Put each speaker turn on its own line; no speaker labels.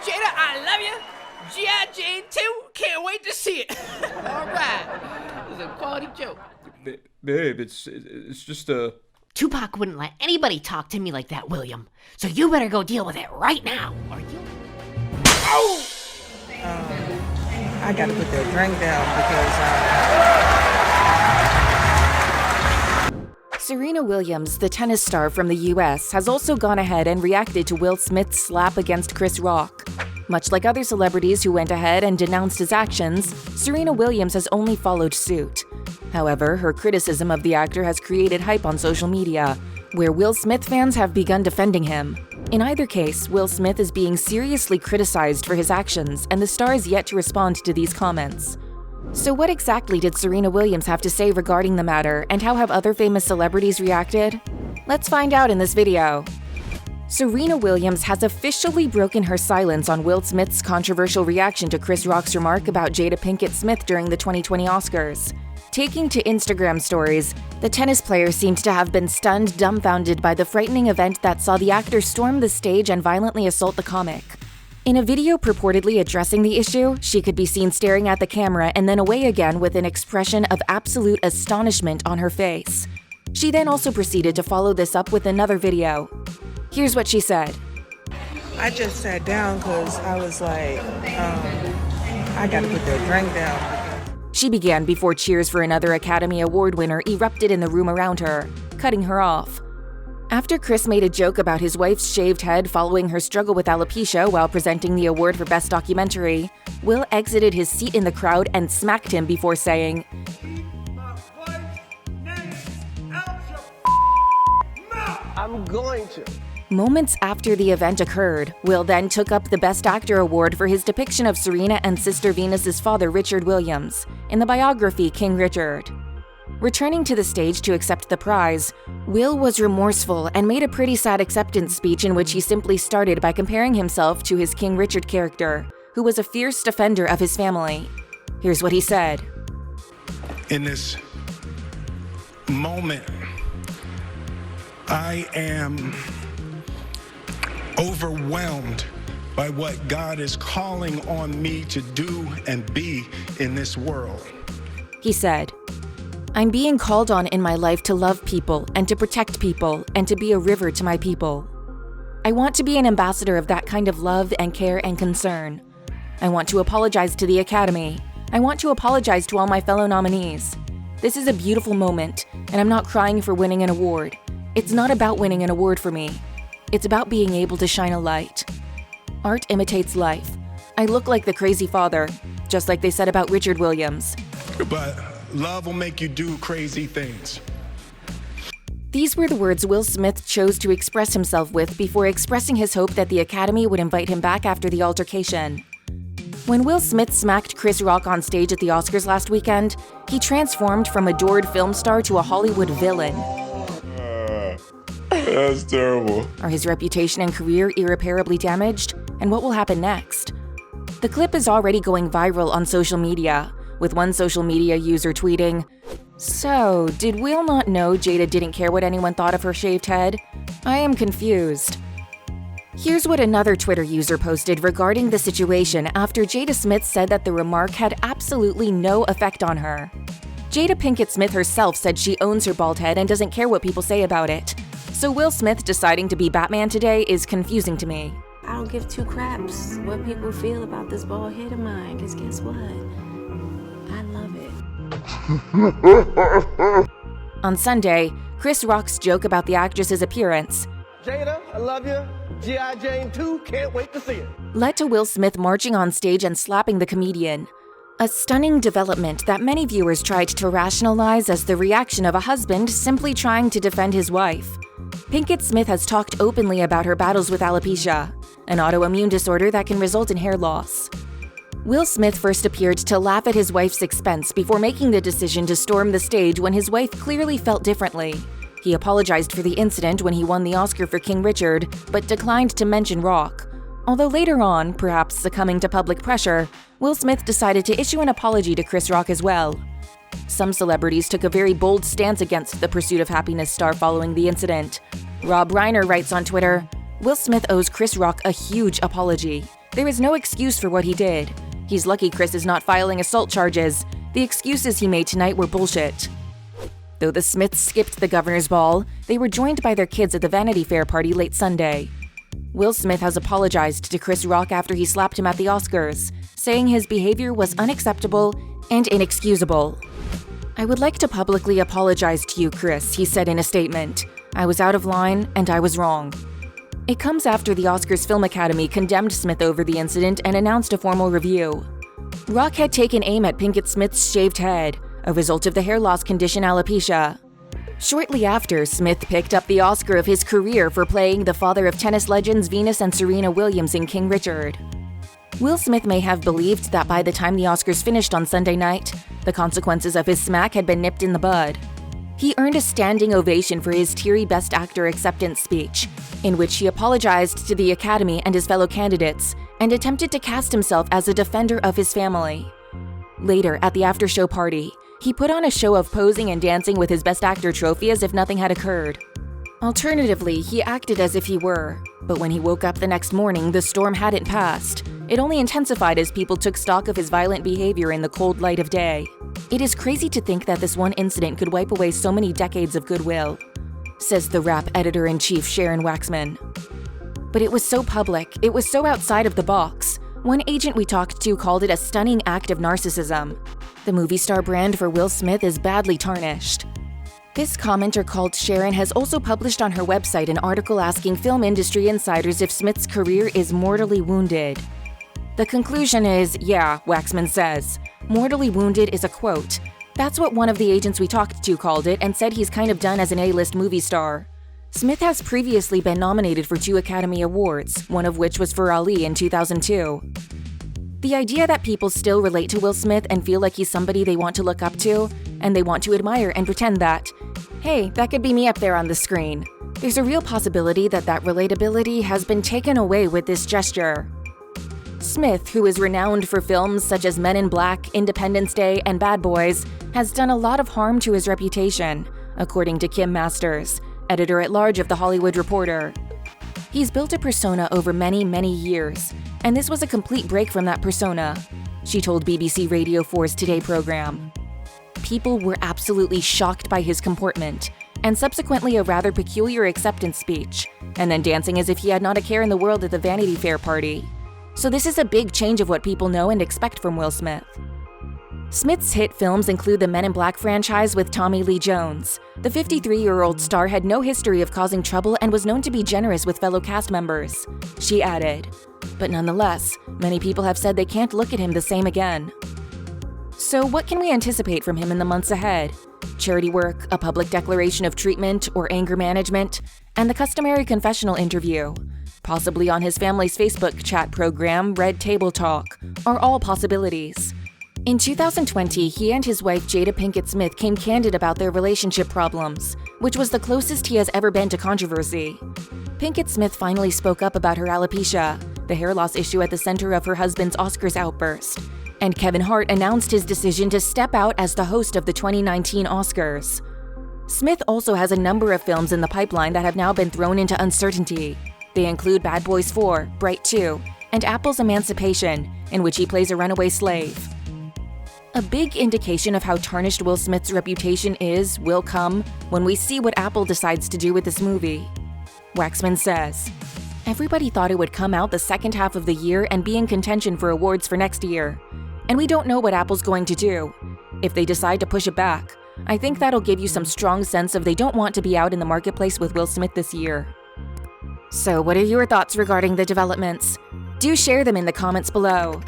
Jada, I love you. G.I. Jane 2, can't wait to see it. All right. It's a quality joke.
Babe, it's just a...
Tupac wouldn't let anybody talk to me like that, William. So you better go deal with it right now, or you...
Oh!
I gotta put that drink down because,
Serena Williams, the tennis star from the US, has also gone ahead and reacted to Will Smith's slap against Chris Rock. Much like other celebrities who went ahead and denounced his actions, Serena Williams has only followed suit. However, her criticism of the actor has created hype on social media, where Will Smith fans have begun defending him. In either case, Will Smith is being seriously criticized for his actions, and the star is yet to respond to these comments. So what exactly did Serena Williams have to say regarding the matter, and how have other famous celebrities reacted? Let's find out in this video. Serena Williams has officially broken her silence on Will Smith's controversial reaction to Chris Rock's remark about Jada Pinkett Smith during the 2020 Oscars. Taking to Instagram stories, the tennis player seemed to have been stunned, dumbfounded by the frightening event that saw the actor storm the stage and violently assault the comic. In a video purportedly addressing the issue, she could be seen staring at the camera and then away again with an expression of absolute astonishment on her face. She then also proceeded to follow this up with another video. Here's what she said.
I just sat down because I was like, I gotta put that drink down.
She began before cheers for another Academy Award winner erupted in the room around her, cutting her off. After Chris made a joke about his wife's shaved head following her struggle with alopecia while presenting the award for Best Documentary, Will exited his seat in the crowd and smacked him before saying,
I'm going to.
Moments after the event occurred, Will then took up the Best Actor award for his depiction of Serena and Sister Venus's father, Richard Williams, in the biography King Richard. Returning to the stage to accept the prize, Will was remorseful and made a pretty sad acceptance speech in which he simply started by comparing himself to his King Richard character, who was a fierce defender of his family. Here's what he said.
In this moment, I am overwhelmed by what God is calling on me to do and be in this world.
He said, I'm being called on in my life to love people and to protect people and to be a river to my people. I want to be an ambassador of that kind of love and care and concern. I want to apologize to the Academy. I want to apologize to all my fellow nominees. This is a beautiful moment, and I'm not crying for winning an award. It's not about winning an award for me. It's about being able to shine a light. Art imitates life. I look like the crazy father, just like they said about Richard Williams.
But love will make you do crazy things.
These were the words Will Smith chose to express himself with before expressing his hope that the Academy would invite him back after the altercation. When Will Smith smacked Chris Rock on stage at the Oscars last weekend, he transformed from adored film star to a Hollywood villain.
That's terrible.
Are his reputation and career irreparably damaged? And what will happen next? The clip is already going viral on social media, with one social media user tweeting, "So, did Will not know Jada didn't care what anyone thought of her shaved head? I am confused." Here's what another Twitter user posted regarding the situation after Jada Smith said that the remark had absolutely no effect on her. Jada Pinkett Smith herself said she owns her bald head and doesn't care what people say about it. So Will Smith deciding to be Batman today is confusing to me.
I don't give two craps what people feel about this bald head of mine, because guess what? I love it.
On Sunday, Chris Rock's joke about the actress's appearance,
Jada, I love you. G.I. Jane 2, can't wait to see it.
led to Will Smith marching on stage and slapping the comedian. A stunning development that many viewers tried to rationalize as the reaction of a husband simply trying to defend his wife. Pinkett Smith has talked openly about her battles with alopecia, an autoimmune disorder that can result in hair loss. Will Smith first appeared to laugh at his wife's expense before making the decision to storm the stage when his wife clearly felt differently. He apologized for the incident when he won the Oscar for King Richard, but declined to mention Rock. Although later on, perhaps succumbing to public pressure, Will Smith decided to issue an apology to Chris Rock as well. Some celebrities took a very bold stance against the Pursuit of Happiness star following the incident. Rob Reiner writes on Twitter, "Will Smith owes Chris Rock a huge apology. There is no excuse for what he did. He's lucky Chris is not filing assault charges. The excuses he made tonight were bullshit. Though the Smiths skipped the governor's ball, they were joined by their kids at the Vanity Fair party late Sunday. Will Smith has apologized to Chris Rock after he slapped him at the Oscars, saying his behavior was unacceptable and inexcusable. "I would like to publicly apologize to you, Chris," he said in a statement. "I was out of line and I was wrong." It comes after the Oscars Film Academy condemned Smith over the incident and announced a formal review. Rock had taken aim at Pinkett Smith's shaved head, a result of the hair loss condition alopecia. Shortly after, Smith picked up the Oscar of his career for playing the father of tennis legends Venus and Serena Williams in King Richard. Will Smith may have believed that by the time the Oscars finished on Sunday night, the consequences of his smack had been nipped in the bud. He earned a standing ovation for his teary Best Actor acceptance speech, in which he apologized to the Academy and his fellow candidates and attempted to cast himself as a defender of his family. Later, at the after-show party, he put on a show of posing and dancing with his Best Actor trophy as if nothing had occurred. Alternatively, he acted as if he were, but when he woke up the next morning, the storm hadn't passed. It only intensified as people took stock of his violent behavior in the cold light of day. "It is crazy to think that this one incident could wipe away so many decades of goodwill," says the Rap editor-in-chief Sharon Waxman. "But it was so public, it was so outside of the box. One agent we talked to called it a stunning act of narcissism. The movie star brand for Will Smith is badly tarnished." This commenter called Sharon has also published on her website an article asking film industry insiders if Smith's career is mortally wounded. The conclusion is, yeah, Waxman says. Mortally wounded is a quote. That's what one of the agents we talked to called it and said he's kind of done as an A-list movie star. Smith has previously been nominated for 2 Academy Awards, one of which was for Ali in 2002. The idea that people still relate to Will Smith and feel like he's somebody they want to look up to, and they want to admire and pretend that, hey, that could be me up there on the screen. There's a real possibility that that relatability has been taken away with this gesture. Smith, who is renowned for films such as Men in Black, Independence Day, and Bad Boys, has done a lot of harm to his reputation, according to Kim Masters, editor-at-large of The Hollywood Reporter. He's built a persona over many, many years, and this was a complete break from that persona, she told BBC Radio 4's Today program. People were absolutely shocked by his comportment, and subsequently a rather peculiar acceptance speech, and then dancing as if he had not a care in the world at the Vanity Fair party. So this is a big change of what people know and expect from Will Smith. Smith's hit films include the Men in Black franchise with Tommy Lee Jones. The 53-year-old star had no history of causing trouble and was known to be generous with fellow cast members, she added. But nonetheless, many people have said they can't look at him the same again. So what can we anticipate from him in the months ahead? Charity work, a public declaration of treatment or anger management, and the customary confessional interview, possibly on his family's Facebook chat program, Red Table Talk, are all possibilities. In 2020, he and his wife Jada Pinkett Smith came candid about their relationship problems, which was the closest he has ever been to controversy. Pinkett Smith finally spoke up about her alopecia, the hair loss issue at the center of her husband's Oscars outburst, and Kevin Hart announced his decision to step out as the host of the 2019 Oscars. Smith also has a number of films in the pipeline that have now been thrown into uncertainty. They include Bad Boys 4, Bright 2, and Apple's Emancipation, in which he plays a runaway slave. A big indication of how tarnished Will Smith's reputation will come when we see what Apple decides to do with this movie. Waxman says, "Everybody thought it would come out the second half of the year and be in contention for awards for next year. And we don't know what Apple's going to do. If they decide to push it back, I think that'll give you some strong sense of they don't want to be out in the marketplace with Will Smith this year." So what are your thoughts regarding the developments? Do share them in the comments below.